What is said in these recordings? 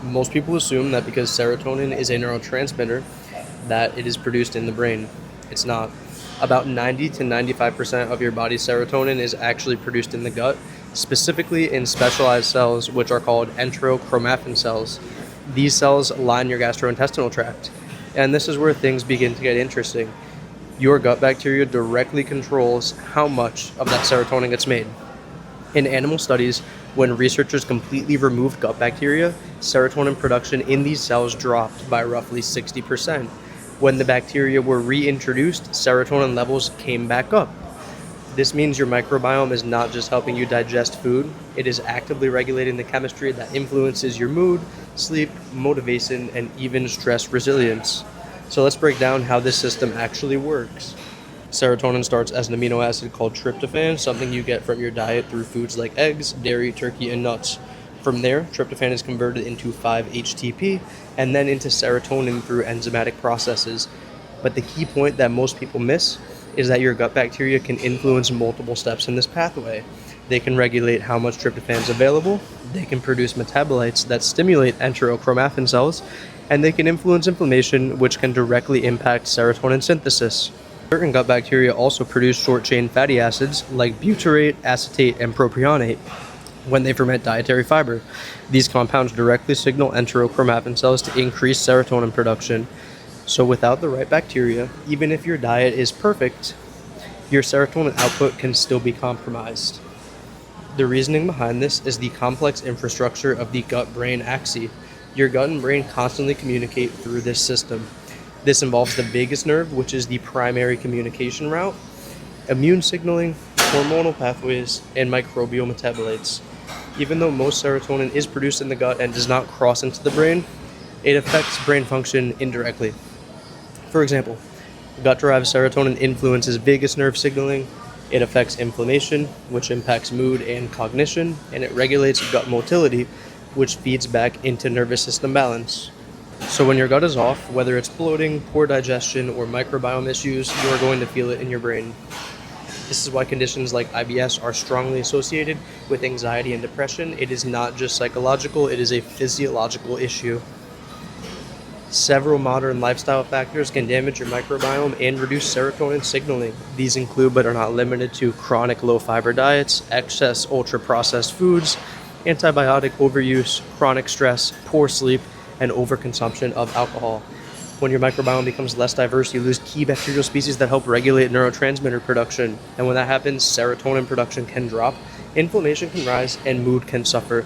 Most people assume that because serotonin is a neurotransmitter, that it is produced in the brain. It's not. About 90 to 95% of your body's serotonin is actually produced in the gut, specifically in specialized cells which are called enterochromaffin cells. These cells line your gastrointestinal tract. And this is where things begin to get interesting. Your gut bacteria directly controls how much of that serotonin gets made. In animal studies, when researchers completely removed gut bacteria, serotonin production in these cells dropped by roughly 60%. When the bacteria were reintroduced, serotonin levels came back up. This means your microbiome is not just helping you digest food, it is actively regulating the chemistry that influences your mood, sleep, motivation, and even stress resilience. So let's break down how this system actually works. Serotonin starts as an amino acid called tryptophan, something you get from your diet through foods like eggs, dairy, turkey, and nuts. From there, tryptophan is converted into 5-HTP and then into serotonin through enzymatic processes. But the key point that most people miss is that your gut bacteria can influence multiple steps in this pathway. They can regulate how much tryptophan is available, they can produce metabolites that stimulate enterochromaffin cells, and they can influence inflammation, which can directly impact serotonin synthesis. Certain gut bacteria also produce short-chain fatty acids like butyrate, acetate, and propionate when they ferment dietary fiber. These compounds directly signal enterochromaffin cells to increase serotonin production. So without the right bacteria, even if your diet is perfect, your serotonin output can still be compromised. The reasoning behind this is the complex infrastructure of the gut-brain axis. Your gut and brain constantly communicate through this system. This involves the vagus nerve, which is the primary communication route, immune signaling, hormonal pathways, and microbiome metabolites. Even though most serotonin is produced in the gut and does not cross into the brain, it affects brain function indirectly. For example, gut-derived serotonin influences vagus nerve signaling, it affects inflammation, which impacts mood and cognition, and it regulates gut motility, which feeds back into nervous system balance. So when your gut is off, whether it's bloating, poor digestion, or microbiome issues, you are going to feel it in your brain. This is why conditions like IBS are strongly associated with anxiety and depression. It is not just psychological, it is a physiological issue. Several modern lifestyle factors can damage your microbiome and reduce serotonin signaling. These include, but are not limited to, chronic low-fiber diets, excess ultra-processed foods, antibiotic overuse, chronic stress, poor sleep, and overconsumption of alcohol. When your microbiome becomes less diverse, you lose key bacterial species that help regulate neurotransmitter production. And when that happens, serotonin production can drop, inflammation can rise, and mood can suffer.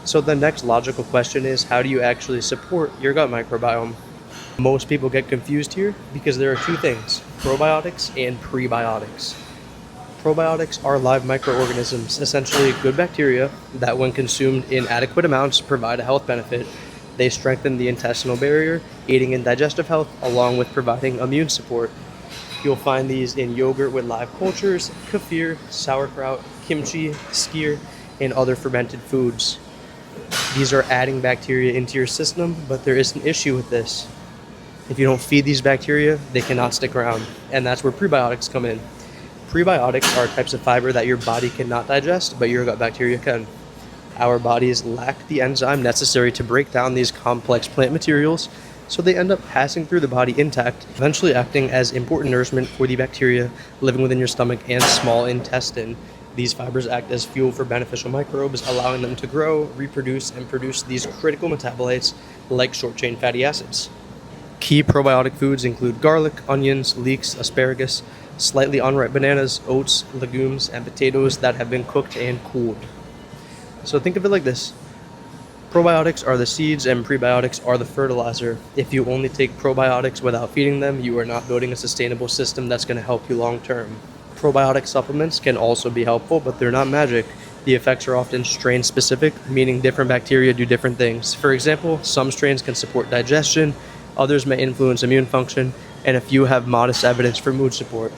So the next logical question is, how do you actually support your gut microbiome? Most people get confused here because there are two things, probiotics and prebiotics. Probiotics are live microorganisms, essentially good bacteria that when consumed in adequate amounts provide a health benefit. They strengthen the intestinal barrier, aiding in digestive health, along with providing immune support. You'll find these in yogurt with live cultures, kefir, sauerkraut, kimchi, skyr, and other fermented foods. These are adding bacteria into your system, but there is an issue with this. If you don't feed these bacteria, they cannot stick around, and that's where prebiotics come in. Prebiotics are types of fiber that your body cannot digest, but your gut bacteria can. Our bodies lack the enzyme necessary to break down these complex plant materials, so they end up passing through the body intact, eventually acting as important nourishment for the bacteria living within your stomach and small intestine. These fibers act as fuel for beneficial microbes, allowing them to grow, reproduce, and produce these critical metabolites like short-chain fatty acids. Key probiotic foods include garlic, onions, leeks, asparagus, slightly unripe bananas, oats, legumes, and potatoes that have been cooked and cooled. So think of it like this. Probiotics are the seeds and prebiotics are the fertilizer. If you only take probiotics without feeding them, you are not building a sustainable system that's going to help you long term. Probiotic supplements can also be helpful, but they're not magic. The effects are often strain specific, meaning different bacteria do different things. For example, some strains can support digestion, others may influence immune function, and a few have modest evidence for mood support.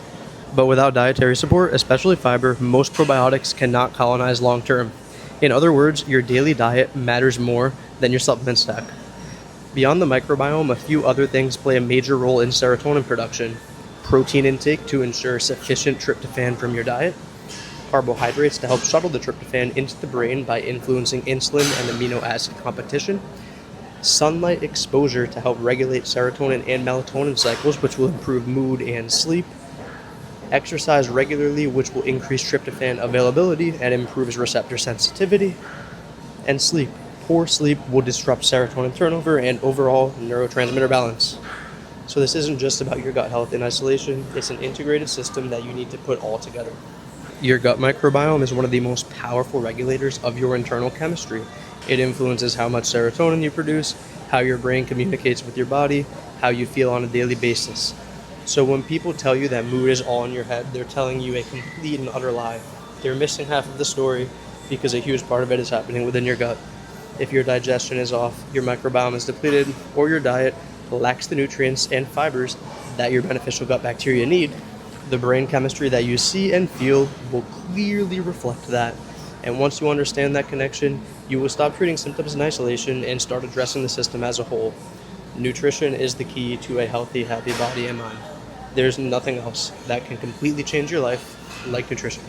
But without dietary support, especially fiber, most probiotics cannot colonize long term. In other words, your daily diet matters more than your supplement stack. Beyond the microbiome, a few other things play a major role in serotonin production. Protein intake to ensure sufficient tryptophan from your diet, carbohydrates to help shuttle the tryptophan into the brain by influencing insulin and amino acid competition, sunlight exposure to help regulate serotonin and melatonin cycles, which will improve mood and sleep, exercise regularly, which will increase tryptophan availability and improves receptor sensitivity, and sleep. Poor sleep will disrupt serotonin turnover and overall neurotransmitter balance. So this isn't just about your gut health in isolation, it's an integrated system that you need to put all together. Your gut microbiome is one of the most powerful regulators of your internal chemistry. It influences how much serotonin you produce, how your brain communicates with your body, how you feel on a daily basis. So when people tell you that mood is all in your head, they're telling you a complete and utter lie. They're missing half of the story because a huge part of it is happening within your gut. If your digestion is off, your microbiome is depleted, or your diet lacks the nutrients and fibers that your beneficial gut bacteria need, the brain chemistry that you see and feel will clearly reflect that. And once you understand that connection, you will stop treating symptoms in isolation and start addressing the system as a whole. Nutrition is the key to a healthy, happy body and mind. There's nothing else that can completely change your life like nutrition.